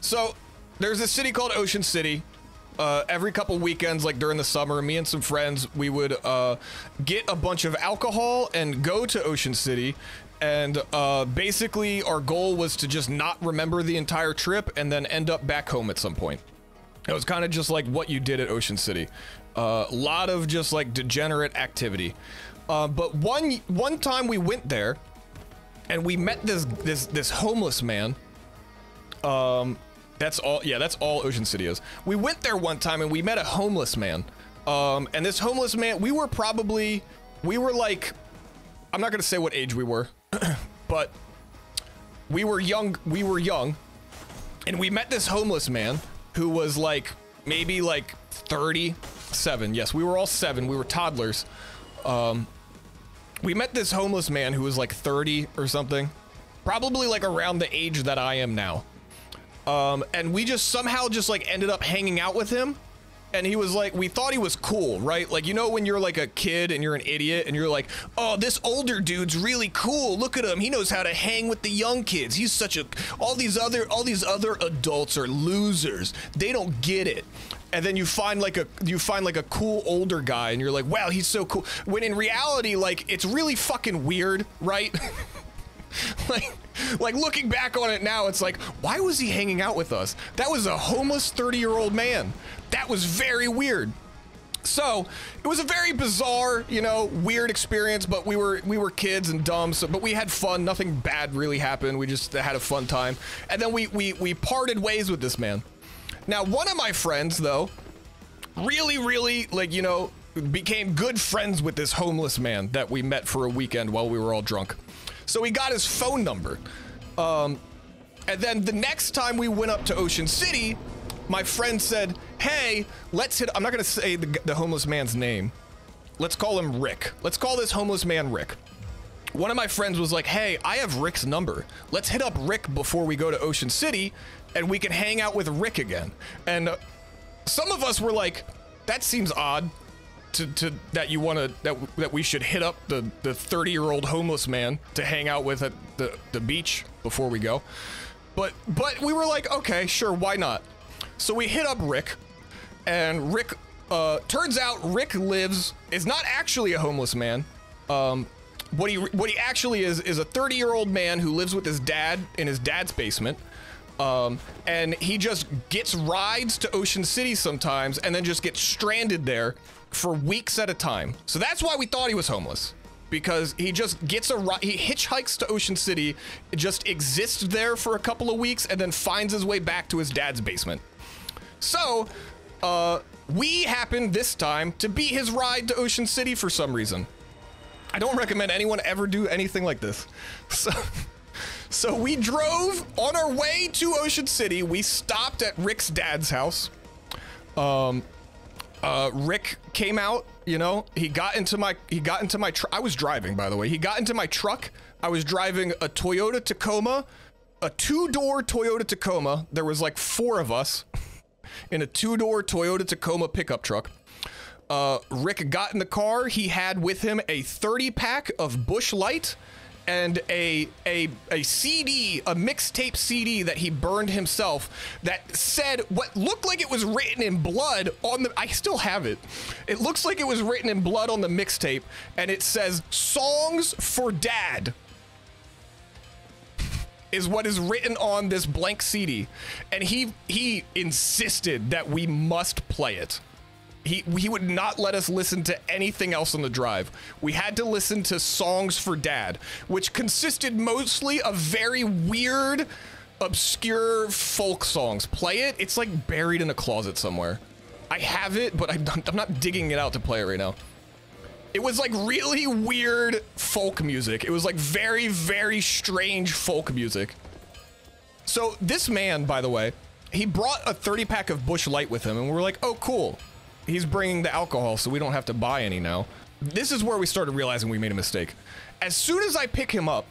So there's this city called Ocean City. Every couple weekends, like during the summer, me and some friends, we would get a bunch of alcohol and go to Ocean City. And basically our goal was to just not remember the entire trip and then end up back home at some point. It was kind of just like what you did at Ocean City. A lot of just like degenerate activity. But one time we went there and we met this homeless man. That's all. Yeah, that's all Ocean City is. We went there one time and we met a homeless man. And this homeless man, we were like, I'm not gonna say what age we were, but we were young, and we met this homeless man who was like, maybe like 37. Yes, we were all 7, we were toddlers. We met this homeless man who was like 30 or something, probably like around the age that I am now. And we just somehow just like ended up hanging out with him. And he was like, we thought he was cool, right? Like, you know, when you're like a kid and you're an idiot and you're like, oh, this older dude's really cool. Look at him. He knows how to hang with the young kids. He's such a, all these other adults are losers. They don't get it. And then you find like a cool older guy and you're like, wow, he's so cool. When in reality, like, it's really fucking weird, right? like looking back on it now, it's like, why was he hanging out with us? That was a homeless 30-year-old man. That was very weird. So it was a very bizarre, you know, weird experience, but we were kids and dumb. So, but we had fun. Nothing bad really happened. We just had a fun time. And then we parted ways with this man. Now, one of my friends, though, really, like, you know, became good friends with this homeless man that we met for a weekend while we were all drunk. So we got his phone number. And then the next time we went up to Ocean City, my friend said, hey, let's hit, I'm not going to say the homeless man's name. Let's call him Rick. Let's call this homeless man Rick. One of my friends was like, hey, I have Rick's number. Let's hit up Rick before we go to Ocean City and we can hang out with Rick again. And some of us were like, that seems odd. That you want to that we should hit up the 30-year-old homeless man to hang out with at the beach before we go, but we were like, okay, sure, why not? So we hit up Rick, and Rick turns out Rick is not actually a homeless man. What he actually is a 30-year-old man who lives with his dad in his dad's basement. And he just gets rides to Ocean City sometimes and then just gets stranded there for weeks at a time. So that's why we thought he was homeless, because he just gets he hitchhikes to Ocean City, just exists there for a couple of weeks and then finds his way back to his dad's basement. So we happened this time to be his ride to Ocean City for some reason. I don't recommend anyone ever do anything like this. So we drove on our way to Ocean City. We stopped at Rick's dad's house. Rick came out, you know, he got into my truck. I was driving, by the way. He got into my truck. I was driving a Toyota Tacoma, a 2-door Toyota Tacoma. There was like 4 of us in a 2-door Toyota Tacoma pickup truck. Rick got in the car. He had with him a 30-pack of Busch Light and a CD, a mixtape CD that he burned himself that said what looked like it was written in blood on the, I still have it. It looks like it was written in blood on the mixtape, and it says "Songs for Dad" is what is written on this blank CD. And he insisted that we must play it. He would not let us listen to anything else on the drive. We had to listen to Songs for Dad, which consisted mostly of very weird, obscure folk songs. Play it. It's like buried in a closet somewhere. I have it, but I'm not digging it out to play it right now. It was like really weird folk music. It was like very, very strange folk music. So this man, by the way, he brought a 30-pack of Busch Light with him, and we were like, oh, cool. He's bringing the alcohol, so we don't have to buy any now. This is where we started realizing we made a mistake. As soon as I pick him up,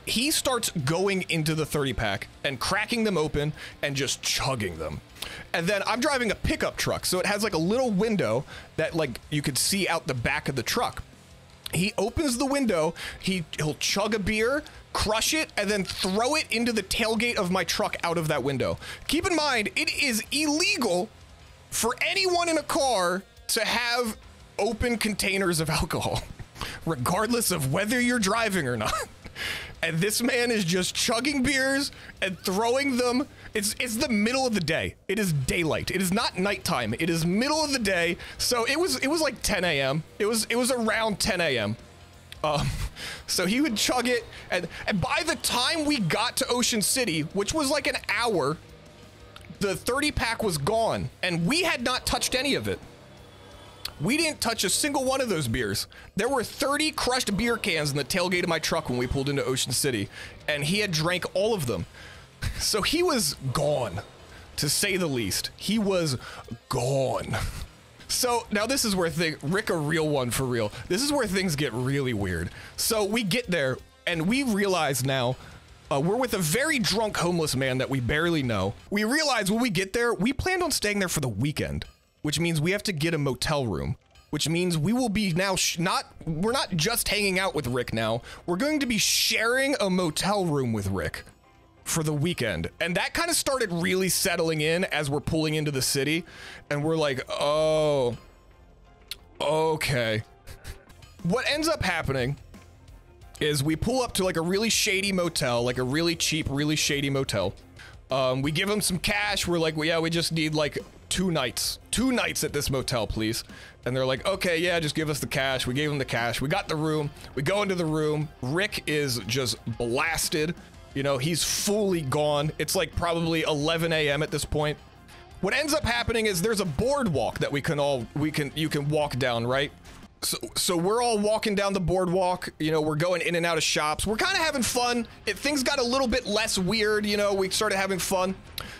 he starts going into the 30-pack and cracking them open and just chugging them. And then I'm driving a pickup truck, so it has like a little window that like you could see out the back of the truck. He opens the window, he'll chug a beer, crush it, and then throw it into the tailgate of my truck out of that window. Keep in mind, it is illegal for anyone in a car to have open containers of alcohol, regardless of whether you're driving or not. And this man is just chugging beers and throwing them. It's the middle of the day. It is daylight. It is not nighttime. It is middle of the day. So it was like 10 a.m. It was around 10 a.m. So he would chug it, and by the time we got to Ocean City, which was like an hour, the 30 pack was gone, and we had not touched any of it. We didn't touch a single one of those beers. There were 30 crushed beer cans in the tailgate of my truck when we pulled into Ocean City, and he had drank all of them. So he was gone, to say the least. He was gone. So now this is where Rick, a real one for real. This is where things get really weird. So we get there, and we realize now we're with a very drunk homeless man that we barely know. We realize when we get there, we planned on staying there for the weekend, which means we have to get a motel room, which means we will be now we're not just hanging out with Rick now. We're going to be sharing a motel room with Rick for the weekend. And that kind of started really settling in as we're pulling into the city, and we're like, oh, okay. What ends up happening is we pull up to like a really shady motel, like a really cheap, really shady motel. We give them some cash. We're like, well, yeah, we just need like 2 nights at this motel, please. And they're like, okay, yeah, just give us the cash. We gave them the cash. We got the room. We go into the room. Rick is just blasted. You know, he's fully gone. It's like probably 11 a.m. at this point. What ends up happening is there's a boardwalk that you can walk down, right? So we're all walking down the boardwalk, you know, we're going in and out of shops. We're kind of having fun. Things got a little bit less weird, you know, we started having fun.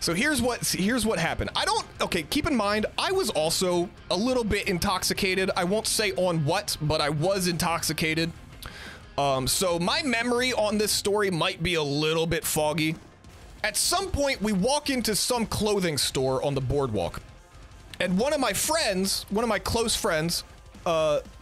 So here's what happened. Okay, keep in mind, I was also a little bit intoxicated. I won't say on what, but I was intoxicated. So my memory on this story might be a little bit foggy. At some point, we walk into some clothing store on the boardwalk, and one of my close friends,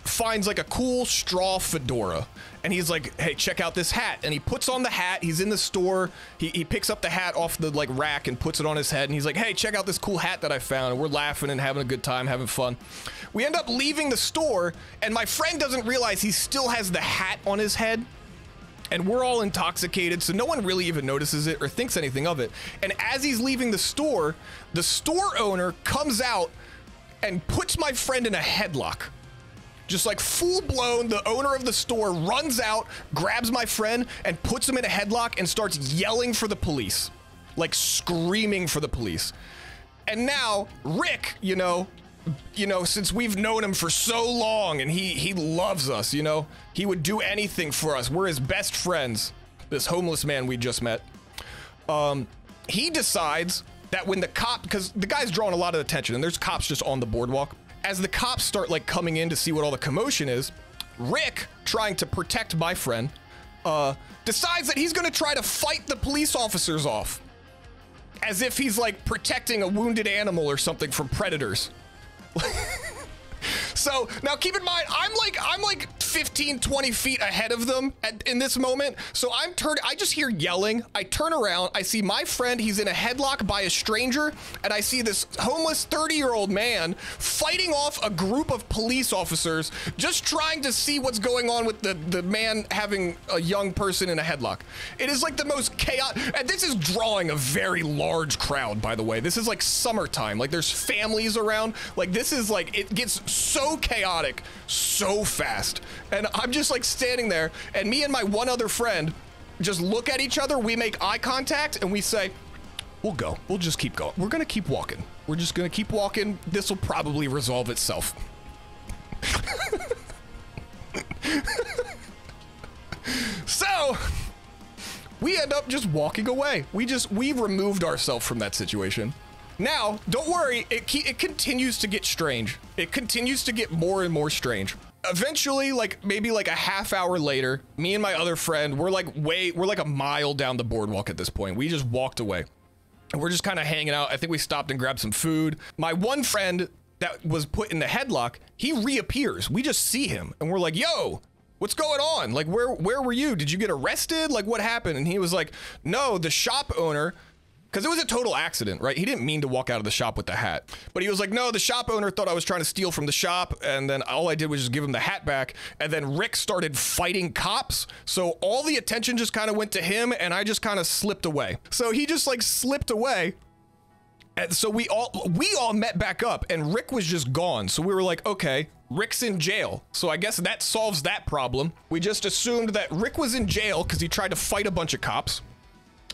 finds like a cool straw fedora, and he's like, hey, check out this hat. And he puts on the hat. He's in the store. He picks up the hat off the like rack and puts it on his head, and he's like, hey, check out this cool hat that I found. And we're laughing and having a good time, having fun. We end up leaving the store, and my friend doesn't realize he still has the hat on his head, and we're all intoxicated, so no one really even notices it or thinks anything of it. And as he's leaving the store owner comes out and puts my friend in a headlock. Just like full blown, the owner of the store runs out, grabs my friend, and puts him in a headlock and starts yelling for the police. Like screaming for the police. And now, Rick, you know, since we've known him for so long and he loves us, you know, he would do anything for us. We're his best friends. This homeless man we just met. He decides that when the cop, because the guy's drawing a lot of attention and there's cops just on the boardwalk. As the cops start like coming in to see what all the commotion is, Rick, trying to protect my friend, decides that he's gonna try to fight the police officers off. As if he's like protecting a wounded animal or something from predators. So now keep in mind, I'm like 15, 20 feet ahead of them in this moment. So I just hear yelling. I turn around, I see my friend, he's in a headlock by a stranger, and I see this homeless 30-year-old man fighting off a group of police officers, just trying to see what's going on with the man having a young person in a headlock. It is like the most chaotic, and this is drawing a very large crowd, by the way. This is like summertime, like there's families around. Like this is like, it gets so chaotic so fast, and I'm just like standing there, and me and my one other friend just look at each other, we make eye contact, and we say, we'll just keep going, we're gonna keep walking, we're just gonna keep walking, this will probably resolve itself. So we end up just walking away. We removed ourselves from that situation. Now, don't worry, it continues to get strange. It continues to get more and more strange. Eventually, like maybe like a half hour later, me and my other friend, we're like a mile down the boardwalk at this point. We just walked away. And we're just kind of hanging out. I think we stopped and grabbed some food. My one friend that was put in the headlock, he reappears. We just see him and we're like, yo, What's going on? Like, where were you? Did you get arrested? Like, what happened? And he was like, no, the shop owner, because it was a total accident, right? He didn't mean to walk out of the shop with the hat. But he was like, no, the shop owner thought I was trying to steal from the shop, and then all I did was just give him the hat back, and then Rick started fighting cops, so all the attention just kind of went to him, and I just kind of slipped away. So he just, like, slipped away, and so we all met back up, and Rick was just gone. So we were like, okay, Rick's in jail. So I guess that solves that problem. We just assumed that Rick was in jail because he tried to fight a bunch of cops.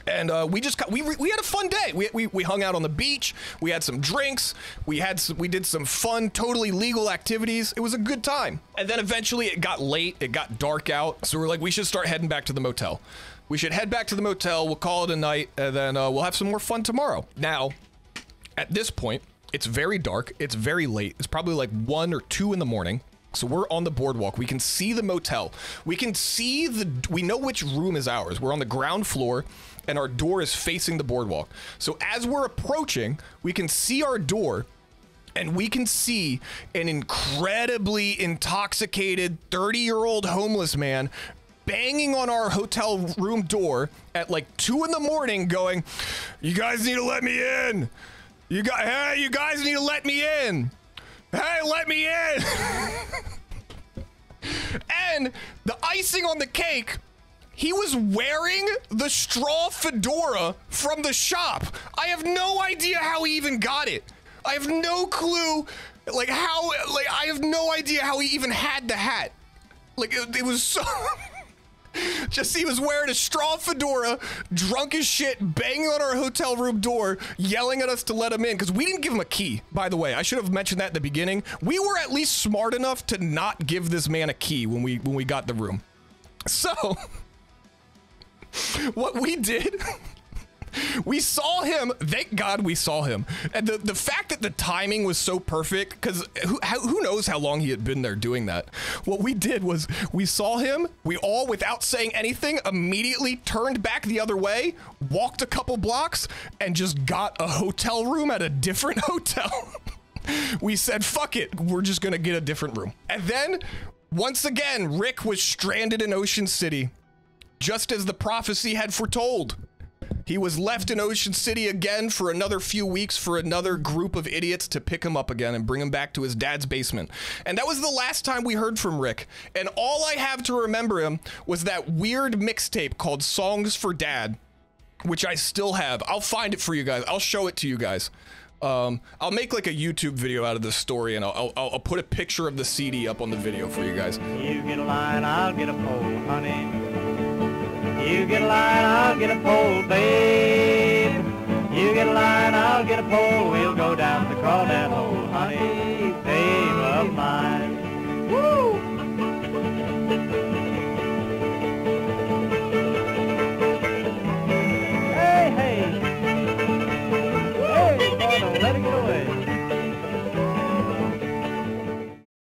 And we had a fun day. We hung out on the beach. We had some drinks. We did some fun, totally legal activities. It was a good time. And then eventually it got late. It got dark out. So we're like, we should start heading back to the motel. We should head back to the motel. We'll call it a night, and then we'll have some more fun tomorrow. Now, at this point, it's very dark. It's very late. It's probably like 1 or 2 in the morning. So we're on the boardwalk. We can see the motel. We know which room is ours. We're on the ground floor, and our door is facing the boardwalk. So as we're approaching, we can see our door, and we can see an incredibly intoxicated 30-year-old homeless man banging on our hotel room door at like 2 in the morning going, "You guys need to let me in. Hey, you guys need to let me in. Hey, let me in." And the icing on the cake, he was wearing the straw fedora from the shop. I have no idea how he even got it. I have no clue, I have no idea how he even had the hat. Like, it was so... Just, he was wearing a straw fedora, drunk as shit, banging on our hotel room door, yelling at us to let him in, because we didn't give him a key, by the way. I should have mentioned that at the beginning. We were at least smart enough to not give this man a key when we got the room. So, what we did... We saw him. Thank God we saw him. And the fact that the timing was so perfect, because who knows how long he had been there doing that. What we did was we saw him. We all, without saying anything, immediately turned back the other way, walked a couple blocks, and just got a hotel room at a different hotel. We said, fuck it. We're just going to get a different room. And then, once again, Rick was stranded in Ocean City, just as the prophecy had foretold. He was left in Ocean City again for another few weeks for another group of idiots to pick him up again and bring him back to his dad's basement. And that was the last time we heard from Rick. And all I have to remember him was that weird mixtape called Songs for Dad, which I still have. I'll find it for you guys. I'll show it to you guys. I'll make like a YouTube video out of this story, and I'll put a picture of the CD up on the video for you guys. You get a line, I'll get a pole, honey. You get a line, I'll get a pole, babe. You get a line, I'll get a pole. We'll go down the crawdad hole, honey.